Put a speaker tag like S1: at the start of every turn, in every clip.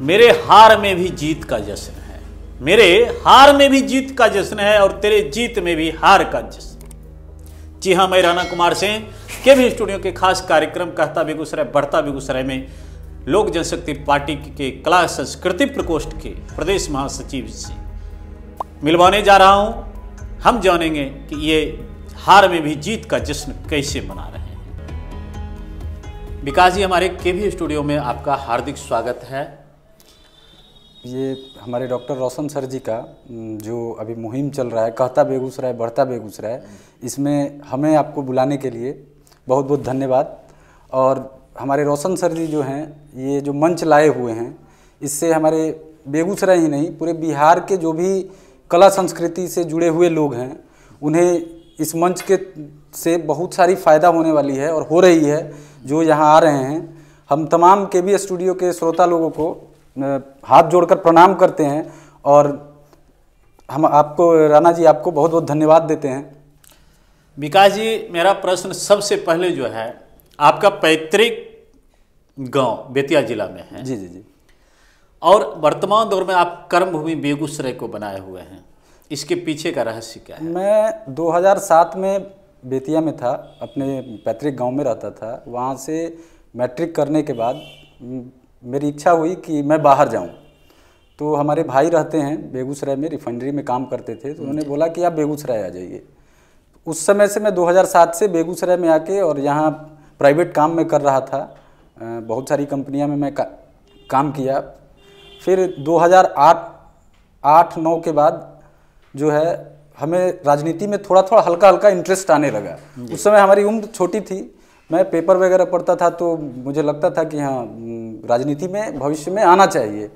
S1: मेरे हार में भी जीत का जश्न है, मेरे हार में भी जीत का जश्न है और तेरे जीत में भी हार का जश्न। जी हाँ, मैं राणा कुमार सिंह केवी स्टूडियो के खास कार्यक्रम कहता बेगूसराय बढ़ता बेगूसराय में लोक जनशक्ति पार्टी के कला संस्कृति प्रकोष्ठ के प्रदेश महासचिव से मिलवाने जा रहा हूं। हम जानेंगे कि ये हार में भी जीत का जश्न कैसे मना रहे हैं। विकास जी, हमारे केवी स्टूडियो में आपका हार्दिक स्वागत है।
S2: ये हमारे डॉक्टर रोशन सर जी का जो अभी मुहिम चल रहा है कहता बेगूसराय बढ़ता बेगूसराय, इसमें हमें आपको बुलाने के लिए बहुत बहुत धन्यवाद। और हमारे रोशन सर जी जो हैं, ये जो मंच लाए हुए हैं, इससे हमारे बेगूसराय ही नहीं पूरे बिहार के जो भी कला संस्कृति से जुड़े हुए लोग हैं, उन्हें इस मंच के से बहुत सारी फ़ायदा होने वाली है और हो रही है। जो यहाँ आ रहे हैं, हम तमाम केवी स्टूडियो के श्रोता लोगों को हाथ जोड़कर प्रणाम करते हैं और हम आपको राणा जी आपको बहुत बहुत धन्यवाद देते हैं।
S1: विकास जी, मेरा प्रश्न सबसे पहले जो है, आपका पैतृक गांव बेतिया जिला में है।
S2: जी जी जी। और
S1: वर्तमान दौर में आप कर्मभूमि बेगूसराय को बनाए हुए हैं, इसके पीछे का रहस्य क्या है?
S2: मैं 2007 में बेतिया में था, अपने पैतृक गांव में रहता था। वहाँ से मैट्रिक करने के बाद मेरी इच्छा हुई कि मैं बाहर जाऊं। तो हमारे भाई रहते हैं बेगूसराय में, रिफाइनरी में काम करते थे, तो उन्होंने बोला कि आप बेगूसराय आ जाइए। उस समय से मैं 2007 से बेगूसराय में आके और यहाँ प्राइवेट काम में कर रहा था। बहुत सारी कंपनियां में मैं काम किया। फिर 2008-9 के बाद जो है हमें राजनीति में थोड़ा थोड़ा हल्का हल्का इंटरेस्ट आने लगा। उस समय हमारी उम्र छोटी थी, मैं पेपर वगैरह पढ़ता था, तो मुझे लगता था कि हाँ, राजनीति में भविष्य में आना चाहिए।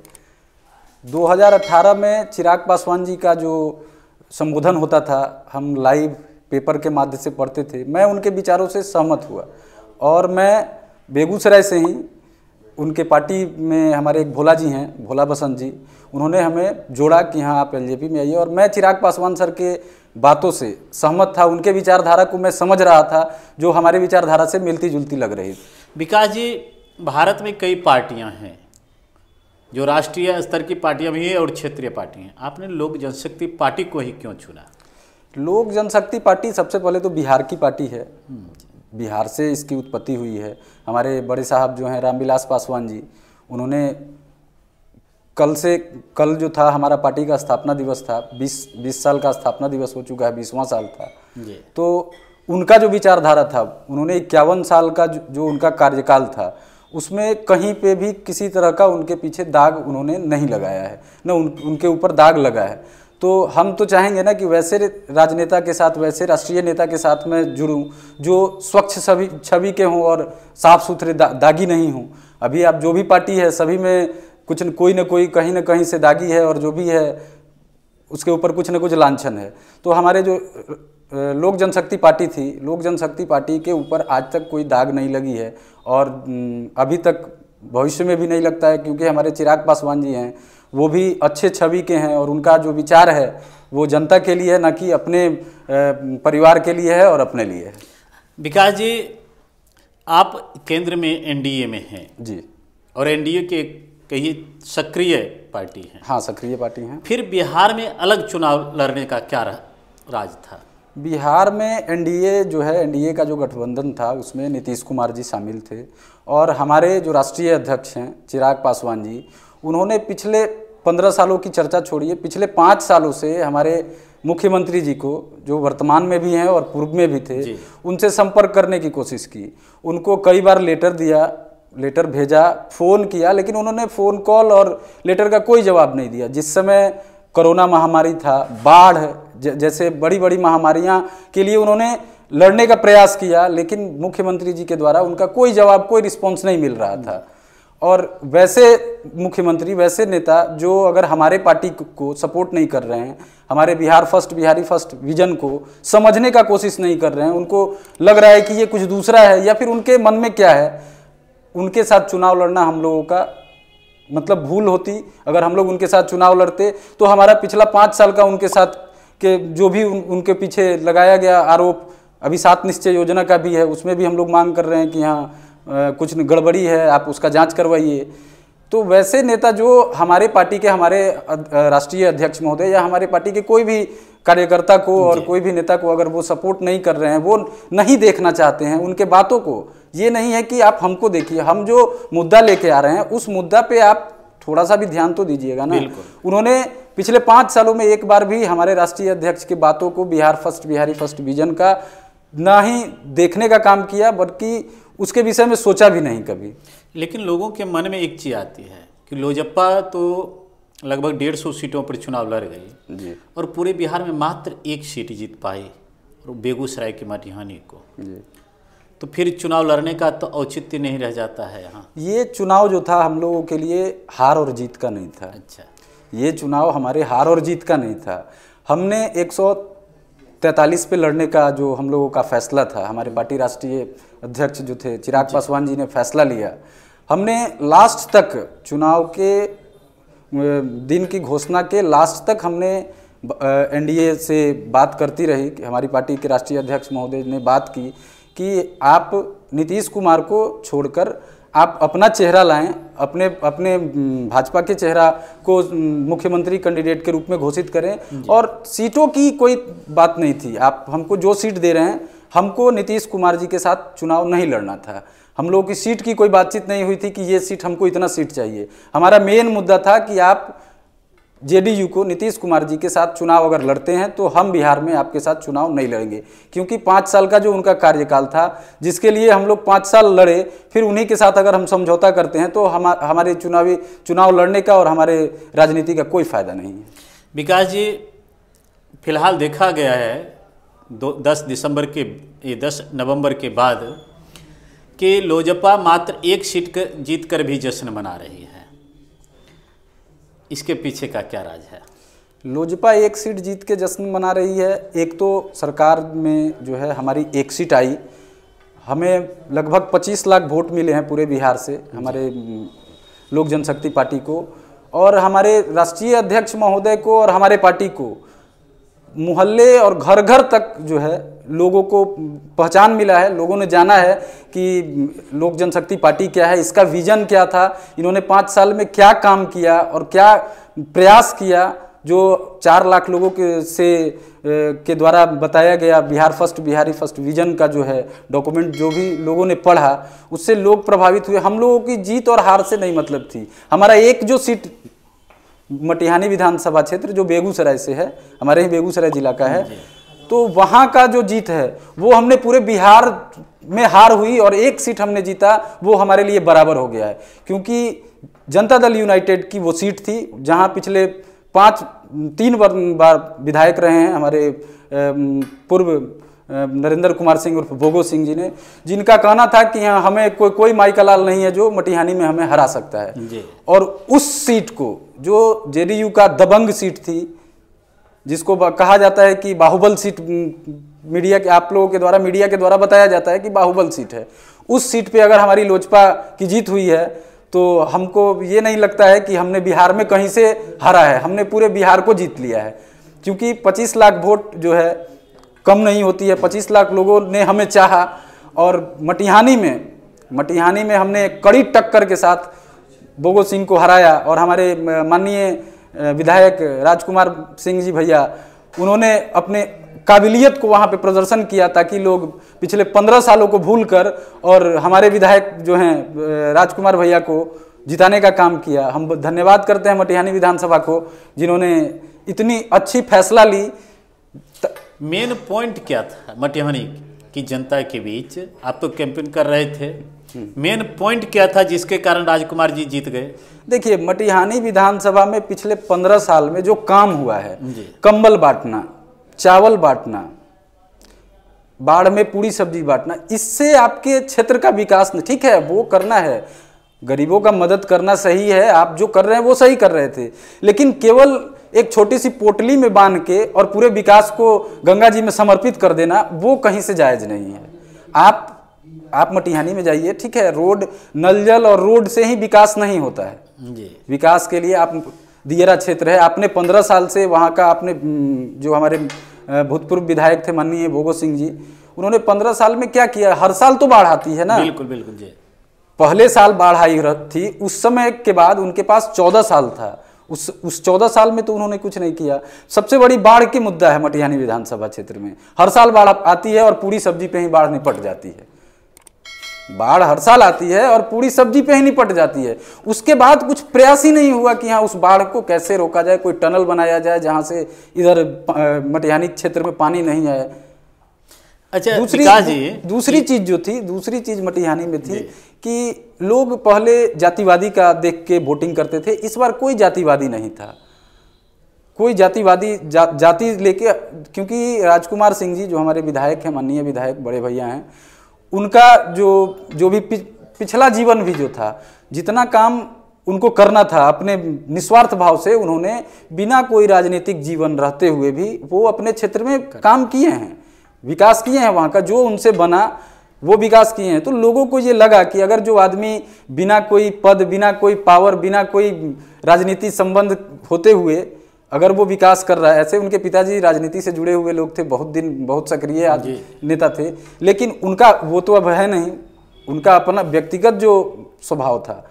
S2: 2018 में चिराग पासवान जी का जो संबोधन होता था, हम लाइव पेपर के माध्यम से पढ़ते थे। मैं उनके विचारों से सहमत हुआ और मैं बेगूसराय से ही उनके पार्टी में हमारे एक भोला जी हैं, भोला बसंत जी, उन्होंने हमें जोड़ा कि हाँ आप एलजेपी में आइए। और मैं चिराग पासवान सर के बातों से सहमत था, उनके विचारधारा को मैं समझ रहा था जो हमारे विचारधारा से मिलती जुलती लग रही थी।
S1: विकास जी, भारत में कई पार्टियां हैं, जो राष्ट्रीय स्तर की पार्टियां भी हैं और क्षेत्रीय पार्टी हैं। आपने लोक जनशक्ति पार्टी को ही क्यों चुना?
S2: लोक जनशक्ति पार्टी सबसे पहले तो बिहार की पार्टी है, बिहार से इसकी उत्पत्ति हुई है। हमारे बड़े साहब जो हैं रामविलास पासवान जी, उन्होंने कल जो था हमारा पार्टी का स्थापना दिवस था, 20 साल का स्थापना दिवस हो चुका है, 20वां साल था। तो उनका जो विचारधारा था, उन्होंने 51 साल का जो उनका कार्यकाल था, उसमें कहीं पे भी किसी तरह का उनके पीछे दाग उन्होंने नहीं लगाया है, न उनके ऊपर दाग लगा है। तो हम तो चाहेंगे ना कि वैसे राजनेता के साथ, वैसे राष्ट्रीय नेता के साथ मैं जुड़ूं जो स्वच्छ छवि के हों और साफ सुथरे दागी नहीं हों। अभी आप जो भी पार्टी है, सभी में कुछ कोई न कोई कहीं न कहीं से दागी है और जो भी है उसके ऊपर कुछ न कुछ लांछन है। तो हमारे जो लोक जनशक्ति पार्टी थी, लोक जनशक्ति पार्टी के ऊपर आज तक कोई दाग नहीं लगी है और अभी तक भविष्य में भी नहीं लगता है, क्योंकि हमारे चिराग पासवान जी हैं, वो भी अच्छे छवि के हैं और उनका जो विचार है वो जनता के लिए है, ना कि अपने परिवार के लिए है और अपने लिए है।
S1: विकास जी, आप केंद्र में एनडीए में हैं
S2: जी,
S1: और एनडीए के कई सक्रिय पार्टी हैं।
S2: हाँ, सक्रिय पार्टी हैं।
S1: फिर बिहार में अलग चुनाव लड़ने का क्या राज था?
S2: बिहार में एनडीए जो है, एनडीए का जो गठबंधन था, उसमें नीतीश कुमार जी शामिल थे और हमारे जो राष्ट्रीय अध्यक्ष हैं चिराग पासवान जी, उन्होंने पिछले 15 सालों की चर्चा छोड़िए, पिछले 5 सालों से हमारे मुख्यमंत्री जी को, जो वर्तमान में भी हैं और पूर्व में भी थे, उनसे संपर्क करने की कोशिश की। उनको कई बार लेटर भेजा, फ़ोन किया, लेकिन उन्होंने फ़ोन कॉल और लेटर का कोई जवाब नहीं दिया। जिस समय कोरोना महामारी था, बाढ़ जैसे बड़ी बड़ी महामारियां के लिए उन्होंने लड़ने का प्रयास किया, लेकिन मुख्यमंत्री जी के द्वारा उनका कोई जवाब, कोई रिस्पॉन्स नहीं मिल रहा था। और वैसे मुख्यमंत्री, वैसे नेता जो अगर हमारे पार्टी को सपोर्ट नहीं कर रहे हैं, हमारे बिहारी फर्स्ट विजन को समझने का कोशिश नहीं कर रहे हैं, उनको लग रहा है कि ये कुछ दूसरा है या फिर उनके मन में क्या है, उनके साथ चुनाव लड़ना हम लोगों का मतलब भूल होती। अगर हम लोग उनके साथ चुनाव लड़ते तो हमारा पिछला 5 साल का उनके साथ के जो भी उनके पीछे लगाया गया आरोप, अभी 7 निश्चय योजना का भी है, उसमें भी हम लोग मांग कर रहे हैं कि हाँ कुछ गड़बड़ी है, आप उसका जांच करवाइए। तो वैसे नेता जो हमारे पार्टी के, हमारे राष्ट्रीय अध्यक्ष महोदय या हमारे पार्टी के कोई भी कार्यकर्ता को और कोई भी नेता को अगर वो सपोर्ट नहीं कर रहे हैं, वो नहीं देखना चाहते हैं उनके बातों को, ये नहीं है कि आप हमको देखिए, हम जो मुद्दा लेके आ रहे हैं उस मुद्दा पे आप थोड़ा सा भी ध्यान तो दीजिएगा ना। उन्होंने पिछले 5 सालों में एक बार भी हमारे राष्ट्रीय अध्यक्ष की बातों को, Bihar first, Bihari first vision का ना ही देखने का काम किया, बल्कि उसके विषय में सोचा भी नहीं कभी।
S1: लेकिन लोगों के मन में एक चीज़ आती है कि लोजपा तो लगभग 150 सीटों पर चुनाव लड़ गई
S2: जी,
S1: और पूरे बिहार में मात्र 1 सीट जीत पाई, और बेगूसराय की मटिहानी को
S2: जी।
S1: तो फिर चुनाव लड़ने का तो औचित्य नहीं रह जाता है यहाँ।
S2: ये चुनाव जो था हम लोगों के लिए हार और जीत का नहीं था।
S1: अच्छा,
S2: ये चुनाव हमारे हार और जीत का नहीं था। हमने 143 पे लड़ने का जो हम लोगों का फैसला था, हमारे पार्टी राष्ट्रीय अध्यक्ष जो थे चिराग पासवान जी ने फैसला लिया, हमने लास्ट तक, चुनाव के दिन की घोषणा के लास्ट तक हमने एनडीए से बात करती रही। हमारी पार्टी के राष्ट्रीय अध्यक्ष महोदय ने बात की कि आप नीतीश कुमार को छोड़कर आप अपना चेहरा लाएं, अपने भाजपा के चेहरा को मुख्यमंत्री कैंडिडेट के रूप में घोषित करें। और सीटों की कोई बात नहीं थी, आप हमको जो सीट दे रहे हैं, हमको नीतीश कुमार जी के साथ चुनाव नहीं लड़ना था। हम लोगों की सीट की कोई बातचीत नहीं हुई थी कि ये सीट हमको इतना सीट चाहिए। हमारा मेन मुद्दा था कि आप जेडीयू को, नीतीश कुमार जी के साथ चुनाव अगर लड़ते हैं तो हम बिहार में आपके साथ चुनाव नहीं लड़ेंगे, क्योंकि 5 साल का जो उनका कार्यकाल था, जिसके लिए हम लोग 5 साल लड़े, फिर उन्हीं के साथ अगर हम समझौता करते हैं तो हमारे चुनाव लड़ने का और हमारे राजनीति का कोई फायदा नहीं है।
S1: विकास जी, फिलहाल देखा गया है 10 नवंबर के बाद कि लोजपा मात्र 1 सीट जीत कर भी जश्न मना रही है, इसके पीछे का क्या राज है?
S2: लोजपा 1 सीट जीत के जश्न मना रही है। एक तो सरकार में जो है हमारी 1 सीट आई, हमें लगभग 25 लाख वोट मिले हैं पूरे बिहार से, हमारे लोक जनशक्ति पार्टी को, और हमारे राष्ट्रीय अध्यक्ष महोदय को और हमारे पार्टी को मोहल्ले और घर घर तक जो है लोगों को पहचान मिला है। लोगों ने जाना है कि लोक जनशक्ति पार्टी क्या है, इसका विजन क्या था, इन्होंने 5 साल में क्या काम किया और क्या प्रयास किया। जो 4 लाख लोगों के द्वारा बताया गया Bihar first, Bihari first vision का जो है डॉक्यूमेंट, जो भी लोगों ने पढ़ा, उससे लोग प्रभावित हुए। हम लोगों की जीत और हार से नहीं मतलब थी। हमारा एक जो सीट मटिहानी विधानसभा क्षेत्र जो बेगूसराय से है, हमारे ही बेगूसराय जिला का है, तो वहाँ का जो जीत है वो हमने पूरे बिहार में हार हुई और 1 सीट हमने जीता, वो हमारे लिए बराबर हो गया है। क्योंकि जनता दल यूनाइटेड की वो सीट थी जहाँ पिछले 3 बार विधायक रहे हैं हमारे पूर्व नरेंद्र कुमार सिंह उर्फ भोगो सिंह जी ने, जिनका कहना था कि यहाँ हमें कोई माई का लाल नहीं है जो मटिहानी में हमें हरा सकता है। और उस सीट को, जो जेडीयू का दबंग सीट थी, जिसको कहा जाता है कि बाहुबल सीट, मीडिया के, आप लोगों के द्वारा, मीडिया के द्वारा बताया जाता है कि बाहुबल सीट है, उस सीट पे अगर हमारी लोजपा की जीत हुई है तो हमको ये नहीं लगता है कि हमने बिहार में कहीं से हारा है, हमने पूरे बिहार को जीत लिया है। क्योंकि 25 लाख वोट जो है कम नहीं होती है, 25 लाख लोगों ने हमें चाहा, और मटिहानी में हमने कड़ी टक्कर के साथ भोगो सिंह को हराया। और हमारे माननीय विधायक राजकुमार सिंह जी भैया, उन्होंने अपने काबिलियत को वहाँ पे प्रदर्शन किया ताकि लोग पिछले 15 सालों को भूलकर और हमारे विधायक जो हैं राजकुमार भैया को जिताने का काम किया। हम धन्यवाद करते हैं मटिहानी विधानसभा को, जिन्होंने इतनी अच्छी फैसला ली।
S1: मेन पॉइंट क्या था मटिहानी की जनता के बीच? आप तो कैंपेन कर रहे थे, मेन पॉइंट क्या था जिसके कारण राजकुमार जी जीत गए?
S2: देखिए, मटिहानी विधानसभा में पिछले 15 साल में जो काम हुआ है, कंबल बांटना, चावल बांटना, बाढ़ में पूरी सब्जी बांटना, इससे आपके क्षेत्र का विकास नहीं, ठीक है वो करना है, गरीबों का मदद करना सही है, आप जो कर रहे हैं वो सही कर रहे थे, लेकिन केवल एक छोटी सी पोटली में बांध के और पूरे विकास को गंगा जी में समर्पित कर देना, वो कहीं से जायज नहीं है। आप मटिहानी में जाइए, ठीक है, रोड, नल जल और रोड से ही विकास नहीं होता है जी। विकास के लिए आप, दियरा क्षेत्र है, आपने 15 साल से वहाँ का, आपने जो हमारे भूतपूर्व विधायक थे माननीय भोगो सिंह जी, उन्होंने 15 साल में क्या किया? हर साल तो बाढ़ आती है ना,
S1: बिल्कुल बिल्कुल जी।
S2: पहले साल बाढ़ आई थी, उस समय के बाद उनके पास 14 साल था। उस 14 साल में तो उन्होंने कुछ नहीं किया। सबसे बड़ी बाढ़ की मुद्दा है मटिहानी विधानसभा क्षेत्र में। हर साल बाढ़ आती है और पूरी सब्जी पे ही बाढ़ निपट जाती है। बाढ़ हर साल आती है और पूरी सब्जी पे ही निपट जाती है। उसके बाद कुछ प्रयास ही नहीं हुआ कि हाँ उस बाढ़ को कैसे रोका जाए, कोई टनल बनाया जाए जहां से इधर मटिहानी क्षेत्र में पानी नहीं आए।
S1: अच्छा,
S2: दूसरी चीज मटिहानी में थी कि लोग पहले जातिवादी का देख के वोटिंग करते थे। इस बार कोई जातिवादी नहीं था, कोई जातिवादी जाति लेके, क्योंकि राजकुमार सिंह जी जो हमारे विधायक हैं, माननीय विधायक बड़े भैया हैं, उनका जो भी पिछला जीवन भी जो था, जितना काम उनको करना था अपने निस्वार्थ भाव से, उन्होंने बिना कोई राजनीतिक जीवन रहते हुए भी वो अपने क्षेत्र में काम किए हैं, विकास किए हैं। वहाँ का जो उनसे बना वो विकास किए हैं। तो लोगों को ये लगा कि अगर जो आदमी बिना कोई पद, बिना कोई पावर, बिना कोई राजनीति संबंध होते हुए अगर वो विकास कर रहा है, ऐसे उनके पिताजी राजनीति से जुड़े हुए लोग थे, बहुत सक्रिय नेता थे, लेकिन उनका वो तो अब है नहीं। उनका अपना व्यक्तिगत जो स्वभाव था,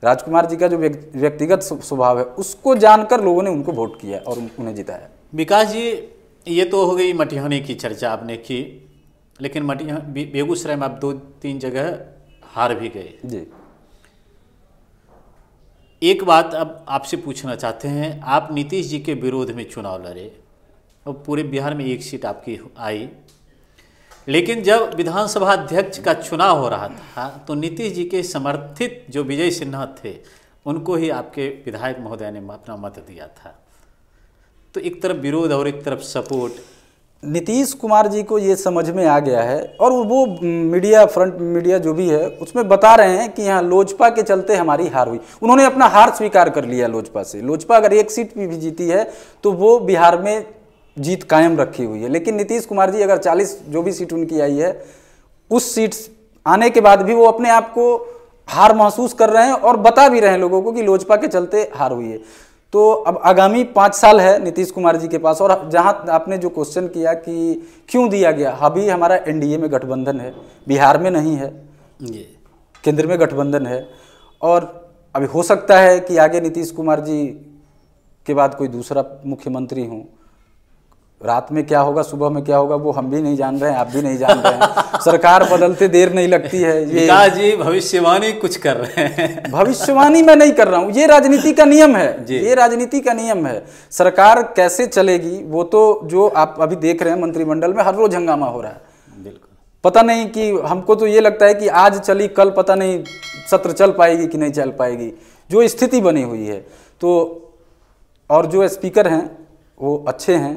S2: राजकुमार जी का जो व्यक्तिगत स्वभाव है, उसको जानकर लोगों ने उनको वोट किया और उन्हें जिताया।
S1: विकास जी, ये तो हो गई मटिहानी की चर्चा आपने की, लेकिन बेगूसराय में आप 2-3 जगह हार भी गए
S2: जी।
S1: एक बात अब आपसे पूछना चाहते हैं, आप नीतीश जी के विरोध में चुनाव लड़े और पूरे बिहार में 1 सीट आपकी आई, लेकिन जब विधानसभा अध्यक्ष का चुनाव हो रहा था तो नीतीश जी के समर्थित जो विजय सिन्हा थे, उनको ही आपके विधायक महोदय ने अपना मत दिया था। तो एक तरफ विरोध और एक तरफ सपोर्ट।
S2: नीतीश कुमार जी को ये समझ में आ गया है और वो फ्रंट मीडिया जो भी है उसमें बता रहे हैं कि यहाँ लोजपा के चलते हमारी हार हुई। उन्होंने अपना हार स्वीकार कर लिया लोजपा से। लोजपा अगर 1 सीट भी जीती है तो वो बिहार में जीत कायम रखी हुई है, लेकिन नीतीश कुमार जी अगर 40 जो भी सीट उनकी आई है, उस सीट आने के बाद भी वो अपने आप को हार महसूस कर रहे हैं और बता भी रहे हैं लोगों को कि लोजपा के चलते हार हुई है। तो अब आगामी 5 साल है नीतीश कुमार जी के पास। और जहां आपने जो क्वेश्चन किया कि क्यों दिया गया, अभी हमारा एनडीए में गठबंधन है, बिहार में नहीं है, केंद्र में गठबंधन है, और अभी हो सकता है कि आगे नीतीश कुमार जी के बाद कोई दूसरा मुख्यमंत्री हो। रात में क्या होगा, सुबह में क्या होगा, वो हम भी नहीं जान रहे हैं, आप भी नहीं जान रहे हैं। सरकार बदलते देर नहीं लगती है।
S1: ये जी भविष्यवाणी कुछ कर रहे हैं।
S2: भविष्यवाणी मैं नहीं कर रहा हूँ, ये राजनीति का नियम है, ये राजनीति का नियम है। सरकार कैसे चलेगी वो तो जो आप अभी देख रहे हैं, मंत्रिमंडल में हर रोज हंगामा हो रहा है।
S1: बिल्कुल
S2: पता नहीं कि हमको तो ये लगता है कि आज चली कल पता नहीं सत्र चल पाएगी कि नहीं चल पाएगी, जो स्थिति बनी हुई है। तो और जो स्पीकर हैं वो अच्छे हैं,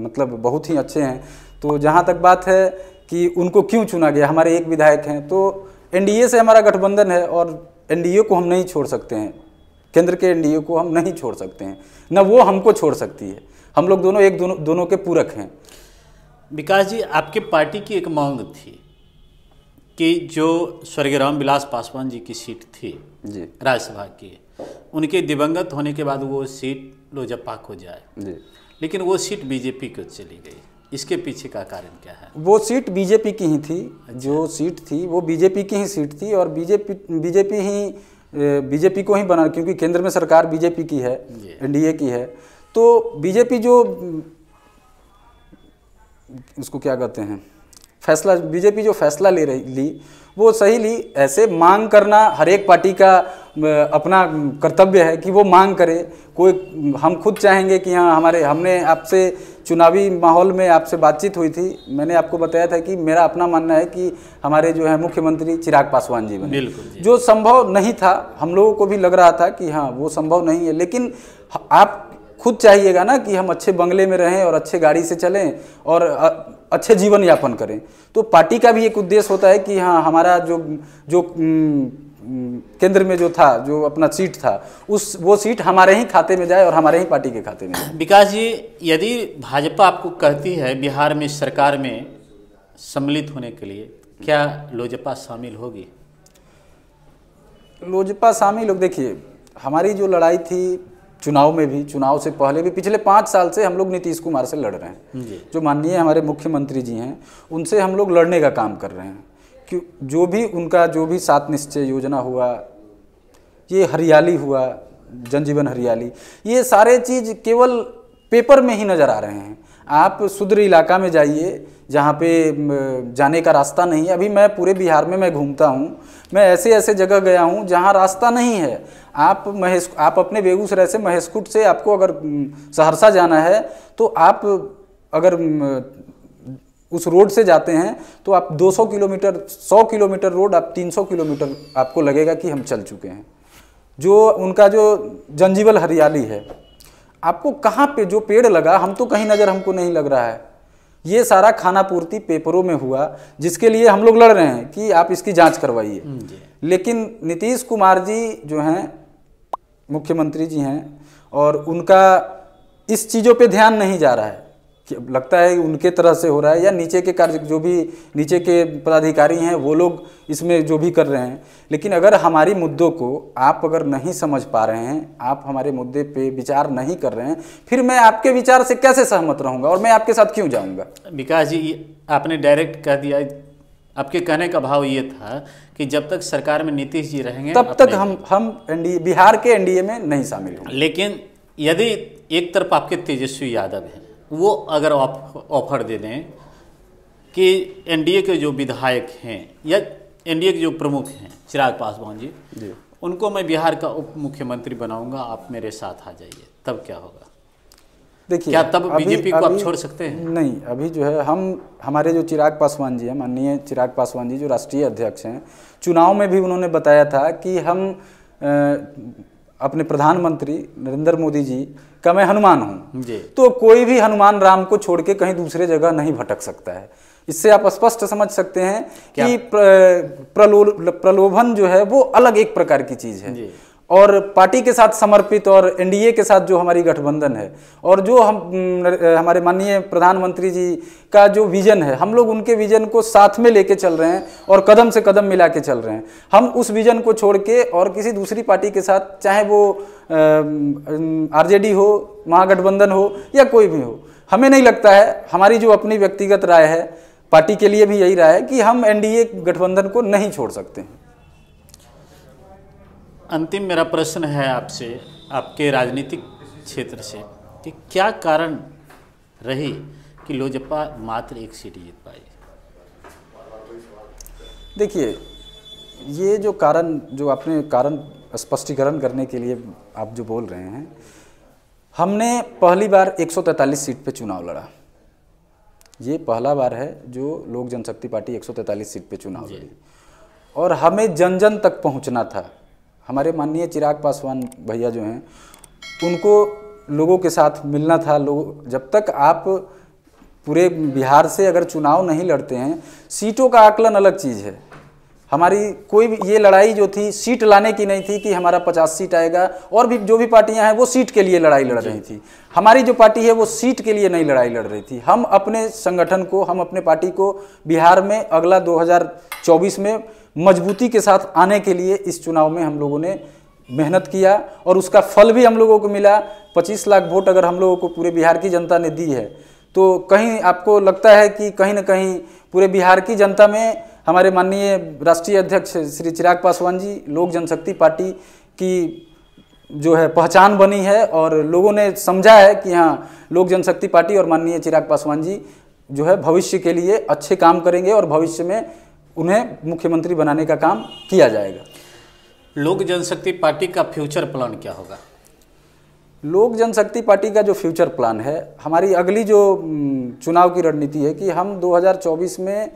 S2: मतलब बहुत ही अच्छे हैं। तो जहाँ तक बात है कि उनको क्यों चुना गया, हमारे एक विधायक हैं, तो एनडीए से हमारा गठबंधन है और एनडीए को हम नहीं छोड़ सकते हैं, केंद्र के एनडीए को हम नहीं छोड़ सकते हैं, न वो हमको छोड़ सकती है। हम लोग दोनों दोनों के पूरक हैं।
S1: विकास जी, आपके पार्टी की एक मांग थी कि जो स्वर्गीय रामविलास पासवान जी की सीट थी
S2: जी
S1: राज्यसभा की, उनके दिवंगत होने के बाद वो सीट लोजपा को जाए
S2: जी,
S1: लेकिन वो सीट बीजेपी को चली गई। इसके पीछे का कारण क्या है?
S2: वो सीट बीजेपी की ही थी। जो सीट थी वो बीजेपी की ही सीट थी और बीजेपी को ही बना, क्योंकि केंद्र में सरकार बीजेपी की है, एनडीए की है। तो बीजेपी जो उसको क्या कहते हैं, फैसला, बीजेपी जो फैसला ली वो सही ली। ऐसे मांग करना हर एक पार्टी का अपना कर्तव्य है कि वो मांग करे। कोई, हम खुद चाहेंगे कि हाँ हमने आपसे चुनावी माहौल में आपसे बातचीत हुई थी, मैंने आपको बताया था कि मेरा अपना मानना है कि हमारे जो है मुख्यमंत्री चिराग पासवान जी बने, जो संभव नहीं था। हम लोगों को भी लग रहा था कि हाँ वो संभव नहीं है, लेकिन आप खुद चाहिएगा ना कि हम अच्छे बंगले में रहें और अच्छे गाड़ी से चलें और अच्छे जीवन यापन करें। तो पार्टी का भी एक उद्देश्य होता है कि हाँ हमारा जो केंद्र में जो था, जो अपना सीट था, वो सीट हमारे ही खाते में जाए और हमारे ही पार्टी के खाते में जाए।
S1: विकास जी, यदि भाजपा आपको कहती है बिहार में सरकार में सम्मिलित होने के लिए, क्या लोजपा शामिल होगी?
S2: लोजपा शामिल हो, देखिए हमारी जो लड़ाई थी चुनाव में भी, चुनाव से पहले भी, पिछले 5 साल से हम लोग नीतीश कुमार से लड़ रहे हैं। जो माननीय हमारे मुख्यमंत्री जी हैं उनसे हम लोग लड़ने का काम कर रहे हैं, कि जो भी उनका जो भी 7 निश्चय योजना हुआ, ये हरियाली हुआ, जन जीवन हरियाली, ये सारे चीज़ केवल पेपर में ही नज़र आ रहे हैं। आप सुदूर इलाका में जाइए जहाँ पे जाने का रास्ता नहीं है। अभी मैं पूरे बिहार में मैं घूमता हूँ, मैं ऐसे ऐसे जगह गया हूँ जहाँ रास्ता नहीं है। आप अपने बेगूसराय से महेशखूंट से आपको अगर सहरसा जाना है तो आप अगर उस रोड से जाते हैं तो आप 200 किलोमीटर 100 किलोमीटर रोड आप 300 किलोमीटर आपको लगेगा कि हम चल चुके हैं। जो उनका जो जनजीवन हरियाली है, आपको कहाँ पे जो पेड़ लगा, हम तो कहीं नज़र हमको नहीं लग रहा है। ये सारा खाना पूर्ति पेपरों में हुआ, जिसके लिए हम लोग लड़ रहे हैं कि आप इसकी जांच करवाइए। लेकिन नीतीश कुमार जी जो हैं मुख्यमंत्री जी हैं, और उनका इस चीज़ों पे ध्यान नहीं जा रहा है कि लगता है उनके तरह से हो रहा है, या नीचे के कार्य जो भी नीचे के पदाधिकारी हैं वो लोग इसमें जो भी कर रहे हैं। लेकिन अगर हमारी मुद्दों को आप अगर नहीं समझ पा रहे हैं, आप हमारे मुद्दे पे विचार नहीं कर रहे हैं, फिर मैं आपके विचार से कैसे सहमत रहूँगा और मैं आपके साथ क्यों जाऊँगा?
S1: विकास जी, आपने डायरेक्ट कह दिया। आपके कहने का भाव ये था कि जब तक सरकार में नीतीश जी रहेंगे
S2: तब तक हम एनडीए, बिहार के एनडीए में नहीं शामिल होंगे।
S1: लेकिन यदि एक तरफ आपके तेजस्वी यादव हैं, वो अगर ऑफर दे दें कि एनडीए के जो विधायक हैं या एनडीए के जो प्रमुख हैं चिराग पासवान जी, उनको मैं बिहार का उप मुख्यमंत्री बनाऊंगा, आप मेरे साथ आ जाइए, तब क्या होगा?
S2: देखिए,
S1: क्या तब बीजेपी को आप छोड़ सकते हैं?
S2: नहीं, अभी जो है हमारे जो चिराग पासवान जी हैं, माननीय चिराग पासवान जी जो राष्ट्रीय अध्यक्ष हैं, चुनाव में भी उन्होंने बताया था कि हम अपने प्रधानमंत्री नरेंद्र मोदी जी का मैं हनुमान हूँ, तो कोई भी हनुमान राम को छोड़ के कहीं दूसरे जगह नहीं भटक सकता है। इससे आप स्पष्ट समझ सकते हैं कि प्रलोभन जो है वो अलग एक प्रकार की चीज़ है, और पार्टी के साथ समर्पित और एनडीए के साथ जो हमारी गठबंधन है, और जो हमारे माननीय प्रधानमंत्री जी का जो विजन है, हम लोग उनके विजन को साथ में लेके चल रहे हैं और कदम से कदम मिला के चल रहे हैं। हम उस विजन को छोड़ के और किसी दूसरी पार्टी के साथ, चाहे वो आरजेडी हो, महागठबंधन हो या कोई भी हो, हमें नहीं लगता है, हमारी जो अपनी व्यक्तिगत राय है, पार्टी के लिए भी यही राय है कि हम एनडीए गठबंधन को नहीं छोड़ सकते हैं।
S1: अंतिम मेरा प्रश्न है आपसे, आपके राजनीतिक क्षेत्र से, कि क्या कारण रही कि लोजपा मात्र 1 सीट जीत पाई?
S2: देखिए, ये जो कारण, जो आपने कारण स्पष्टीकरण करने के लिए आप जो बोल रहे हैं, हमने पहली बार 143 सीट पे चुनाव लड़ा। ये पहला बार है जो लोक जनशक्ति पार्टी 143 सीट पे चुनाव लड़ी, और हमें जन जन तक पहुंचना था। हमारे माननीय चिराग पासवान भैया जो हैं, उनको लोगों के साथ मिलना था। लोग, जब तक आप पूरे बिहार से अगर चुनाव नहीं लड़ते हैं, सीटों का आकलन अलग चीज़ है। हमारी कोई भी ये लड़ाई जो थी सीट लाने की नहीं थी कि हमारा 50 सीट आएगा, और भी जो भी पार्टियां हैं वो सीट के लिए लड़ाई लड़ रही थी। हमारी जो पार्टी है वो सीट के लिए नहीं लड़ाई लड़ रही थी। हम अपने संगठन को, हम अपने पार्टी को बिहार में अगला 2024 में मजबूती के साथ आने के लिए इस चुनाव में हम लोगों ने मेहनत किया, और उसका फल भी हम लोगों को मिला। 25 लाख वोट अगर हम लोगों को पूरे बिहार की जनता ने दी है, तो कहीं आपको लगता है कि कहीं ना कहीं पूरे बिहार की जनता में हमारे माननीय राष्ट्रीय अध्यक्ष श्री चिराग पासवान जी, लोक जनशक्ति पार्टी की जो है पहचान बनी है, और लोगों ने समझा है कि हाँ, लोक जनशक्ति पार्टी और माननीय चिराग पासवान जी जो है भविष्य के लिए अच्छे काम करेंगे, और भविष्य में उन्हें मुख्यमंत्री बनाने का काम किया जाएगा।
S1: लोक जनशक्ति पार्टी का फ्यूचर प्लान क्या होगा?
S2: लोक जनशक्ति पार्टी का जो फ्यूचर प्लान है, हमारी अगली जो चुनाव की रणनीति है कि हम 2024 में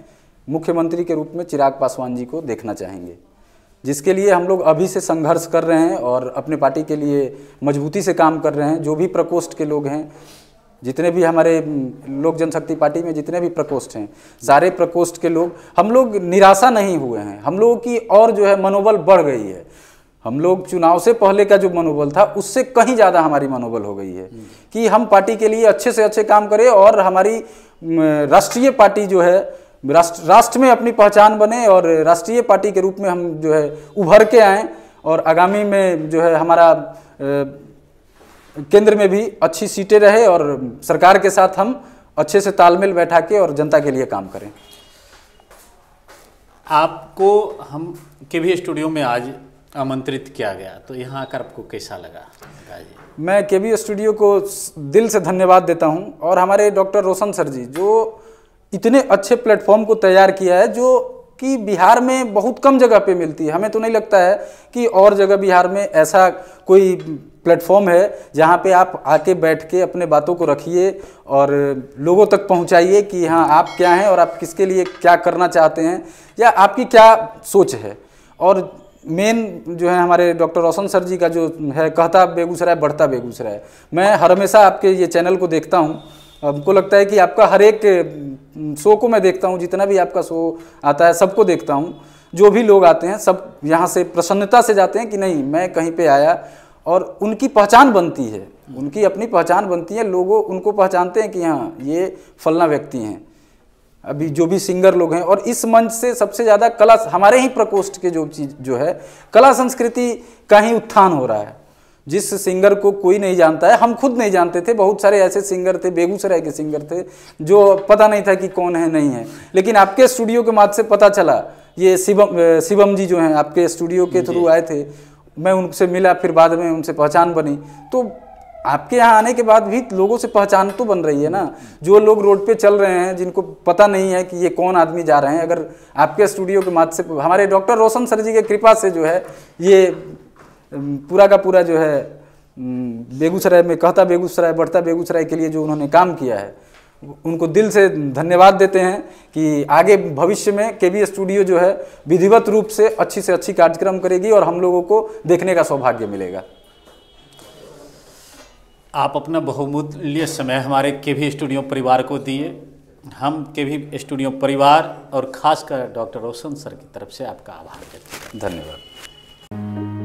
S2: मुख्यमंत्री के रूप में चिराग पासवान जी को देखना चाहेंगे, जिसके लिए हम लोग अभी से संघर्ष कर रहे हैं और अपने पार्टी के लिए मजबूती से काम कर रहे हैं। जो भी प्रकोष्ठ के लोग हैं, जितने भी हमारे लोक जनशक्ति पार्टी में जितने भी प्रकोष्ठ हैं, सारे प्रकोष्ठ के लोग, हम लोग निराशा नहीं हुए हैं। हम लोगों की और जो है मनोबल बढ़ गई है। हम लोग चुनाव से पहले का जो मनोबल था उससे कहीं ज़्यादा हमारी मनोबल हो गई है कि हम पार्टी के लिए अच्छे से अच्छे काम करें, और हमारी राष्ट्रीय पार्टी जो है राष्ट्र में अपनी पहचान बने, और राष्ट्रीय पार्टी के रूप में हम जो है उभर के आएँ, और आगामी में जो है हमारा केंद्र में भी अच्छी सीटें रहे, और सरकार के साथ हम अच्छे से तालमेल बैठा के और जनता के लिए काम करें।
S1: आपको हम के भी स्टूडियो में आज आमंत्रित किया गया, तो यहाँ आकर आपको कैसा लगा?
S2: मैं के भी स्टूडियो को दिल से धन्यवाद देता हूँ, और हमारे डॉक्टर रोशन सर जी जो इतने अच्छे प्लेटफॉर्म को तैयार किया है, जो कि बिहार में बहुत कम जगह पे मिलती है। हमें तो नहीं लगता है कि और जगह बिहार में ऐसा कोई प्लेटफॉर्म है जहाँ पे आप आके बैठ के अपने बातों को रखिए और लोगों तक पहुँचाइए कि हाँ आप क्या हैं और आप किसके लिए क्या करना चाहते हैं या आपकी क्या सोच है। और मेन जो है हमारे डॉक्टर रोशन सर जी का जो है कहता बेगूसराय बढ़ता बेगूसराय, मैं हमेशा आपके ये चैनल को देखता हूँ। हमको लगता है कि आपका हर एक शो को मैं देखता हूँ, जितना भी आपका शो आता है सबको देखता हूँ। जो भी लोग आते हैं सब यहाँ से प्रसन्नता से जाते हैं कि नहीं मैं कहीं पे आया, और उनकी पहचान बनती है, उनकी अपनी पहचान बनती है। लोगों उनको पहचानते हैं कि हाँ ये फलना व्यक्ति हैं। अभी जो भी सिंगर लोग हैं, और इस मंच से सबसे ज़्यादा कला, हमारे ही प्रकोष्ठ के जो चीज़ जो है कला संस्कृति का ही उत्थान हो रहा है। जिस सिंगर को कोई नहीं जानता है, हम खुद नहीं जानते थे, बहुत सारे ऐसे सिंगर थे, बेगूसराय के सिंगर थे जो पता नहीं था कि कौन है नहीं है, लेकिन आपके स्टूडियो के माध्यम से पता चला। ये शिवम जी जो हैं आपके स्टूडियो के थ्रू आए थे, मैं उनसे मिला, फिर बाद में उनसे पहचान बनी। तो आपके यहाँ आने के बाद भी लोगों से पहचान तो बन रही है ना। जो लोग रोड पे चल रहे हैं जिनको पता नहीं है कि ये कौन आदमी जा रहे हैं, अगर आपके स्टूडियो के माध्यम से, हमारे डॉक्टर रोशन सर जी के कृपा से जो है ये पूरा का पूरा जो है बेगूसराय में कहता बेगूसराय बढ़ता बेगूसराय के लिए जो उन्होंने काम किया है, उनको दिल से धन्यवाद देते हैं कि आगे भविष्य में के भी स्टूडियो जो है विधिवत रूप से अच्छी कार्यक्रम करेगी और हम लोगों को देखने का सौभाग्य मिलेगा।
S1: आप अपना बहुमूल्य समय हमारे के भी स्टूडियो परिवार को दिए। हम के भी स्टूडियो परिवार और खासकर डॉक्टर रोशन सर की तरफ से आपका आभार व्यक्त करते हैं।
S2: धन्यवाद।